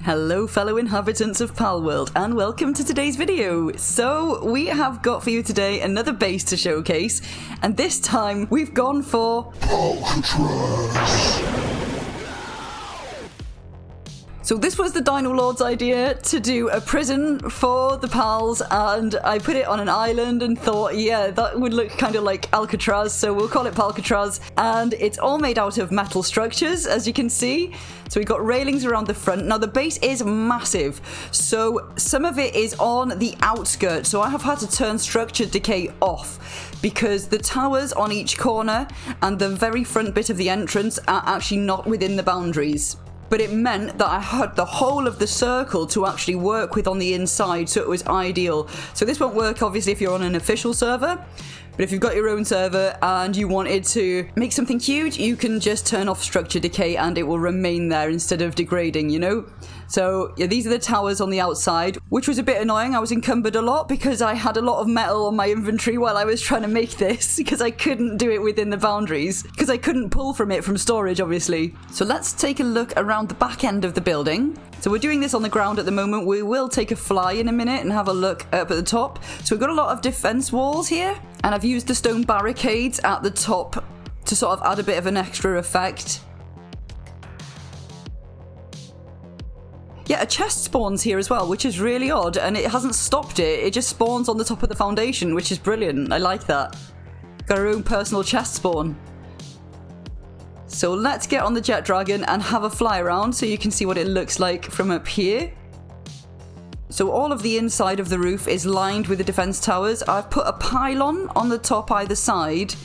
Hello fellow inhabitants of Palworld and welcome to today's video. So we have got for you today another base to showcase, and this time we've gone for Palcatraz. So this was the Dino Lord's idea to do a prison for the Pals, and I put it on an island and thought, yeah, that would look kind of like Alcatraz, so we'll call it Palcatraz. And it's all made out of metal structures, as you can see. So we've got railings around the front. Now the base is massive, so some of it is on the outskirts. So I have had to turn structure decay off because the towers on each corner and the very front bit of the entrance are actually not within the boundaries. But it meant that I had the whole of the circle to actually work with on the inside, so it was ideal. So this won't work obviously if you're on an official server, but if you've got your own server and you wanted to make something huge, you can just turn off structure decay and it will remain there instead of degrading, you know? So yeah, these are the towers on the outside, which was a bit annoying. I was encumbered a lot because I had a lot of metal on my inventory while I was trying to make this, because I couldn't do it within the boundaries, because I couldn't pull from it from storage, obviously. So let's take a look around the back end of the building. So we're doing this on the ground at the moment. We will take a fly in a minute and have a look up at the top. So we've got a lot of defense walls here, and I've used the stone barricades at the top to sort of add a bit of an extra effect. Yeah, a chest spawns here as well, which is really odd, and it hasn't stopped it. It just spawns on the top of the foundation, which is brilliant. I like that. Got our own personal chest spawn. So let's get on the jet dragon and have a fly around so you can see what it looks like from up here. So all of the inside of the roof is lined with the defense towers. I've put a pylon on the top either side,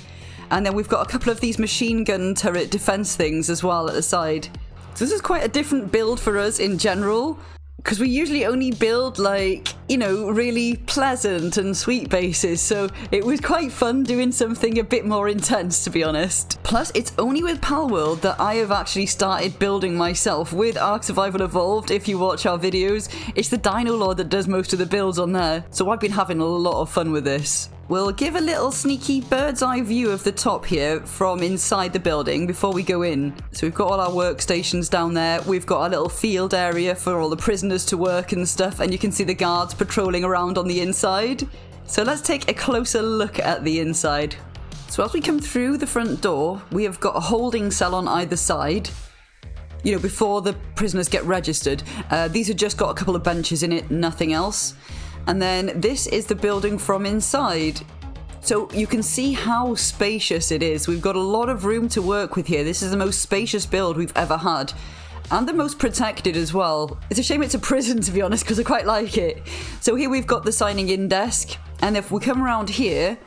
and then we've got a couple of these machine gun turret defense things as well at the side. So this is quite a different build for us in general, because we usually only build like, you know, really pleasant and sweet bases, so it was quite fun doing something a bit more intense, to be honest. Plus, it's only with Palworld that I have actually started building myself with Ark Survival Evolved. If you watch our videos, it's the Dino Lord that does most of the builds on there, so I've been having a lot of fun with this. We'll give a little sneaky bird's eye view of the top here from inside the building before we go in. So we've got all our workstations down there. We've got our little field area for all the prisoners to work and stuff, and you can see the guards patrolling around on the inside. So let's take a closer look at the inside. So as we come through the front door, we have got a holding cell on either side, you know, before the prisoners get registered. These have just got a couple of benches in it, nothing else. And then this is the building from inside. So you can see how spacious it is. We've got a lot of room to work with here. This is the most spacious build we've ever had. And the most protected as well. It's a shame it's a prison, to be honest, because I quite like it. So here we've got the signing in desk. And if we come around here,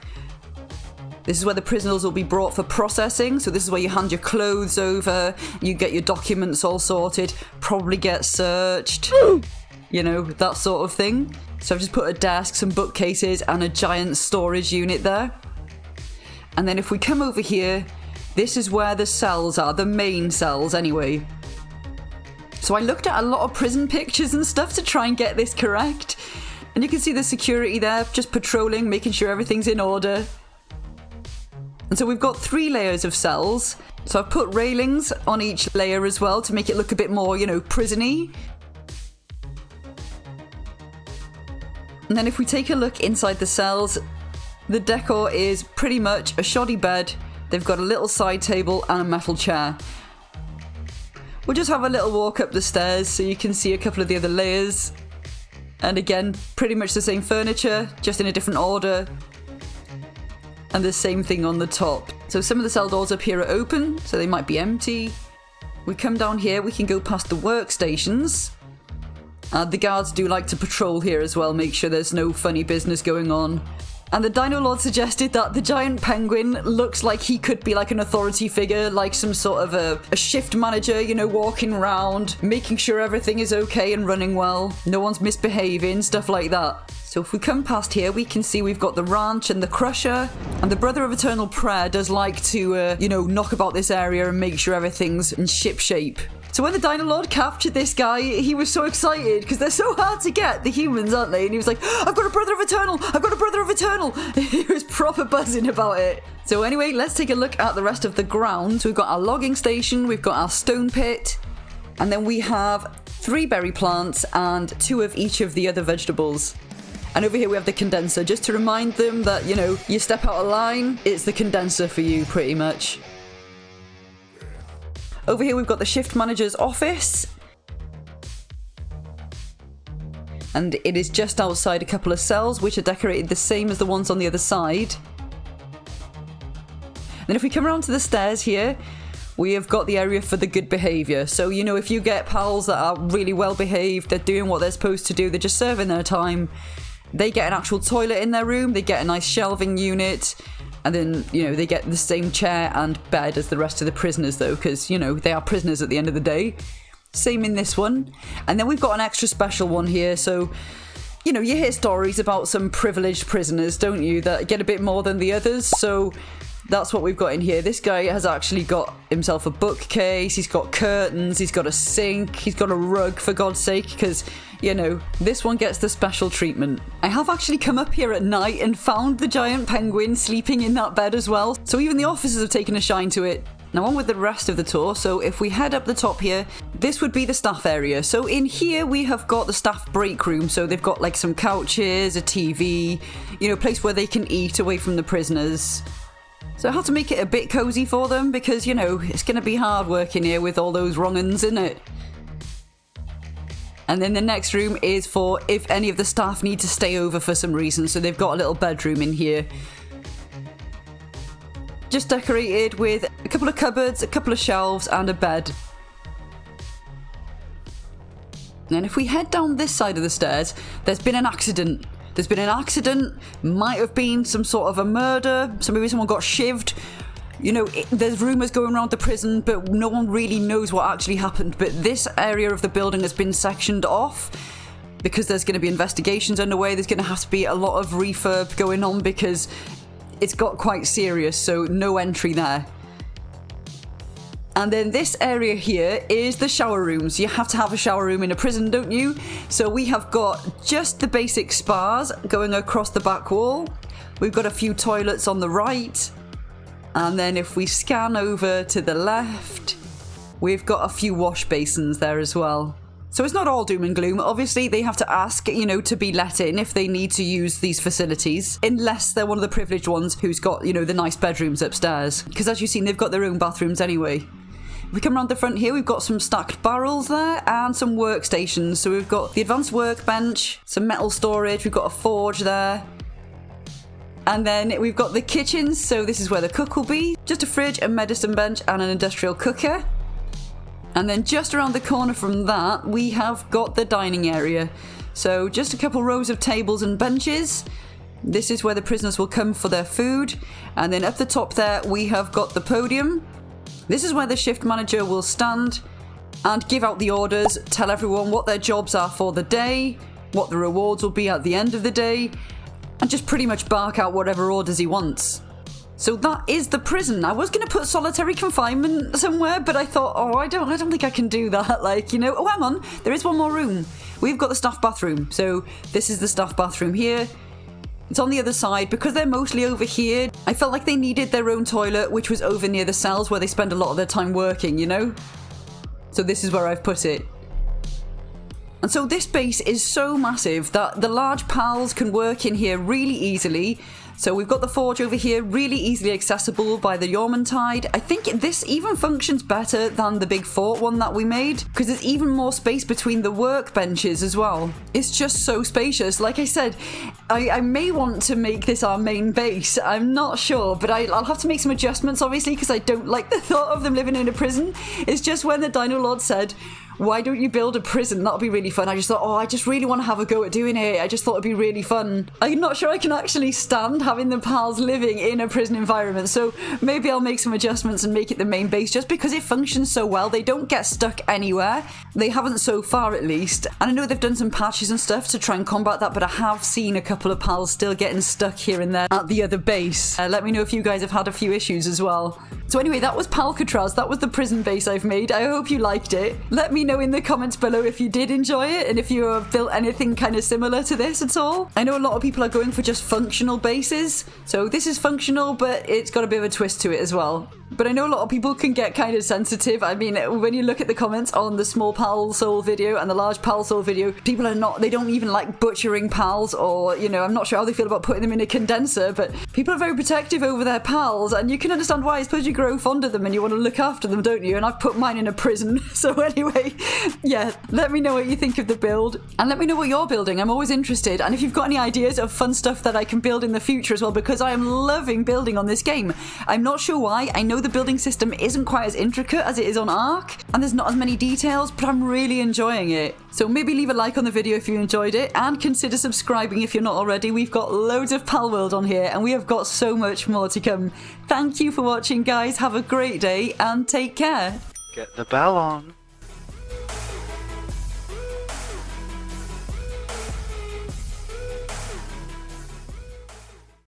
this is where the prisoners will be brought for processing. So this is where you hand your clothes over, you get your documents all sorted, probably get searched, you know, that sort of thing. So I've just put a desk, some bookcases, and a giant storage unit there. And then if we come over here, this is where the cells are, the main cells anyway. So I looked at a lot of prison pictures and stuff to try and get this correct. And you can see the security there, just patrolling, making sure everything's in order. And so we've got 3 layers of cells. So I've put railings on each layer as well to make it look a bit more, you know, prison-y. And then if we take a look inside the cells, the decor is pretty much a shoddy bed. They've got a little side table and a metal chair. We'll just have a little walk up the stairs so you can see a couple of the other layers. And again, pretty much the same furniture, just in a different order. And the same thing on the top. So some of the cell doors up here are open, so they might be empty. We come down here, we can go past the workstations. The guards do like to patrol here as well, make sure there's no funny business going on. And the Dino Lord suggested that the giant penguin looks like he could be like an authority figure, like some sort of a shift manager, you know, walking around, making sure everything is okay and running well. No one's misbehaving, stuff like that. So if we come past here, we can see we've got the ranch and the crusher. And the Brother of Eternal Prayer does like to, you know, knock about this area and make sure everything's in ship shape. So when the Dino Lord captured this guy, he was so excited because they're so hard to get, the humans, aren't they? And he was like, I've got a Brother of Eternal! I've got a Brother of Eternal! He was proper buzzing about it. So anyway, let's take a look at the rest of the ground. So we've got our logging station, we've got our stone pit, And then we have 3 berry plants and 2 of each of the other vegetables. And over here we have the condenser, just to remind them that, you know, you step out of line, it's the condenser for you, pretty much. Over here we've got the shift manager's office. And it is just outside a couple of cells, which are decorated the same as the ones on the other side. Then if we come around to the stairs here, we have got the area for the good behaviour. So, you know, if you get pals that are really well behaved, they're doing what they're supposed to do, they're just serving their time, they get an actual toilet in their room, they get a nice shelving unit, and then, you know, they get the same chair and bed as the rest of the prisoners though, because, you know, they are prisoners at the end of the day. Same in this one. And then we've got an extra special one here, so, you know, you hear stories about some privileged prisoners, don't you, that get a bit more than the others, so that's what we've got in here. This guy has actually got himself a bookcase, he's got curtains, he's got a sink, he's got a rug, for God's sake, because, you know, this one gets the special treatment. I have actually come up here at night and found the giant penguin sleeping in that bed as well, so even the officers have taken a shine to it. Now on with the rest of the tour. So if we head up the top here, this would be the staff area. So in here we have got the staff break room. So they've got like some couches, a TV, you know, a place where they can eat away from the prisoners. So I had to make it a bit cozy for them because, you know, it's going to be hard working here with all those wrong uns in it. And then the next room is for if any of the staff need to stay over for some reason. So they've got a little bedroom in here. Just decorated with a couple of cupboards, a couple of shelves, and a bed. And then if we head down this side of the stairs, there's been an accident. There's been an accident, might have been some sort of a murder, so maybe someone got shivved. You know, there's rumours going around the prison, but no one really knows what actually happened. But this area of the building has been sectioned off because there's going to be investigations underway. There's going to have to be a lot of refurb going on because it's got quite serious, so no entry there. And then this area here is the shower rooms. You have to have a shower room in a prison, don't you? So we have got just the basic spas going across the back wall. We've got a few toilets on the right. And then if we scan over to the left, we've got a few wash basins there as well. So it's not all doom and gloom. Obviously, they have to ask, you know, to be let in if they need to use these facilities, unless they're one of the privileged ones who's got, you know, the nice bedrooms upstairs. Because as you've seen, they've got their own bathrooms anyway. If we come around the front here, we've got some stacked barrels there and some workstations. So we've got the advanced workbench, some metal storage, we've got a forge there. And then we've got the kitchens, so this is where the cook will be. Just a fridge, a medicine bench and an industrial cooker. And then just around the corner from that, we have got the dining area. So just a couple rows of tables and benches. This is where the prisoners will come for their food. And then up the top there, we have got the podium. This is where the shift manager will stand and give out the orders, tell everyone what their jobs are for the day, what the rewards will be at the end of the day, and just pretty much bark out whatever orders he wants. So that is the prison. I was going to put solitary confinement somewhere, but I thought, oh, I don't think I can do that. Like, you know, oh, hang on, there is one more room. We've got the staff bathroom. So this is the staff bathroom here. It's on the other side because they're mostly over here. I felt like they needed their own toilet, which was over near the cells where they spend a lot of their time working, you know? So this is where I've put it. And so this base is so massive that the large pals can work in here really easily. So we've got the forge over here, really easily accessible by the Yormantide. I think this even functions better than the big fort one that we made because there's even more space between the workbenches as well. It's just so spacious. Like I said, I may want to make this our main base. I'm not sure, but I'll have to make some adjustments obviously because I don't like the thought of them living in a prison. It's just when the Dino Lord said, why don't you build a prison? That'll be really fun. I just thought, oh, I just really want to have a go at doing it. I just thought it'd be really fun. I'm not sure I can actually stand having the pals living in a prison environment. So maybe I'll make some adjustments and make it the main base just because it functions so well. They don't get stuck anywhere. They haven't so far at least. And I know they've done some patches and stuff to try and combat that, but I have seen a couple of pals still getting stuck here and there at the other base. Let me know if you guys have had a few issues as well. So anyway, that was Palcatraz. That was the prison base I've made. I hope you liked it. Let me know in the comments below if you did enjoy it and if you have built anything kind of similar to this at all. I know a lot of people are going for just functional bases. So this is functional, but it's got a bit of a twist to it as well. But I know a lot of people can get kind of sensitive. I mean, when you look at the comments on the small pal soul video and the large pal soul video, people are not, they don't even like butchering pals, or, you know, I'm not sure how they feel about putting them in a condenser, but people are very protective over their pals, and you can understand why. I suppose you grow fond of them and you want to look after them, don't you? And I've put mine in a prison. So anyway, yeah, let me know what you think of the build, and let me know what you're building. I'm always interested. And if you've got any ideas of fun stuff that I can build in the future as well, because I am loving building on this game. I'm not sure why. I know the building system isn't quite as intricate as it is on Ark, and there's not as many details, but I'm really enjoying it. So maybe leave a like on the video if you enjoyed it, and consider subscribing if you're not already. We've got loads of Palworld on here, and we have got so much more to come. Thank you for watching, guys. Have a great day, and take care. Get the bell on.